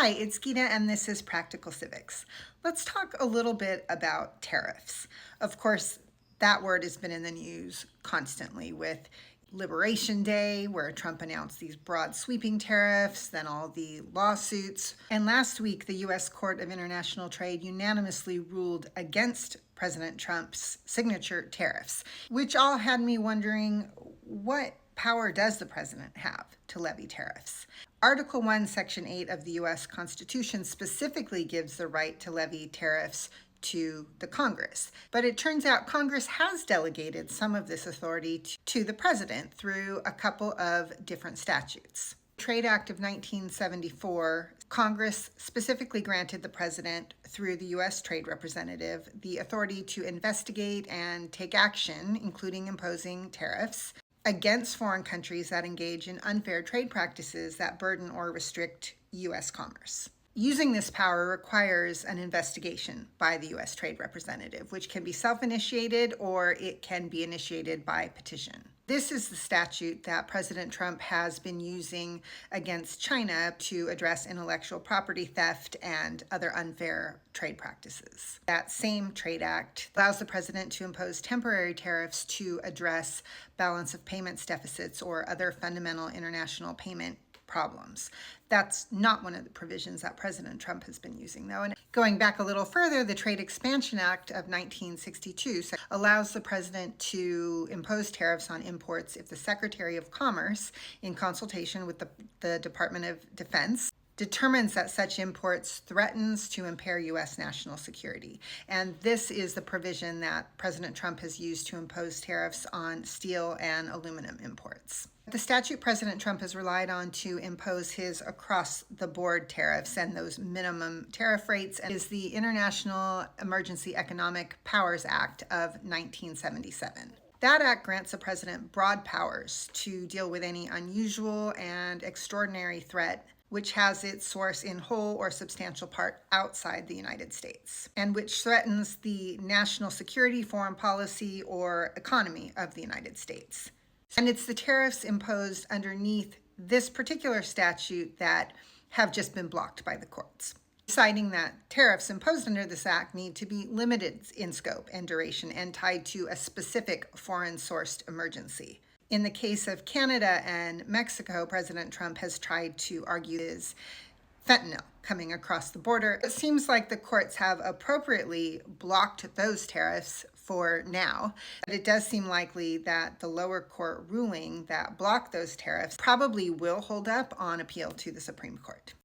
Hi, it's Gita, and this is Practical Civics. Let's talk a little bit about tariffs. Of course, that word has been in the news constantly with Liberation Day, where Trump announced these broad sweeping tariffs, then all the lawsuits. And last week, the U.S. Court of International Trade unanimously ruled against President Trump's signature tariffs, which all had me wondering, what power does the president have to levy tariffs? Article 1, Section 8 of the U.S. Constitution specifically gives the right to levy tariffs to the Congress. But it turns out Congress has delegated some of this authority to the president through a couple of different statutes. Trade Act of 1974, Congress specifically granted the president, through the U.S. Trade Representative, the authority to investigate and take action, including imposing tariffs, against foreign countries that engage in unfair trade practices that burden or restrict U.S. commerce. Using this power requires an investigation by the U.S. Trade Representative, which can be self-initiated or it can be initiated by petition. This is the statute that President Trump has been using against China to address intellectual property theft and other unfair trade practices. That same Trade Act allows the president to impose temporary tariffs to address balance of payments deficits or other fundamental international payment problems. That's not one of the provisions that President Trump has been using, though. And going back a little further, the Trade Expansion Act of 1962 allows the president to impose tariffs on imports if the Secretary of Commerce, in consultation with the Department of Defense, determines that such imports threatens to impair U.S. national security. And this is the provision that President Trump has used to impose tariffs on steel and aluminum imports. The statute President Trump has relied on to impose his across-the-board tariffs and those minimum tariff rates is the International Emergency Economic Powers Act of 1977. That act grants the president broad powers to deal with any unusual and extraordinary threat which has its source in whole or substantial part outside the United States, and which threatens the national security, foreign policy, or economy of the United States. And it's the tariffs imposed underneath this particular statute that have just been blocked by the courts, deciding that tariffs imposed under this act need to be limited in scope and duration and tied to a specific foreign-sourced emergency. In the case of Canada and Mexico, President Trump has tried to argue is fentanyl coming across the border. It seems like the courts have appropriately blocked those tariffs for now, but it does seem likely that the lower court ruling that blocked those tariffs probably will hold up on appeal to the Supreme Court.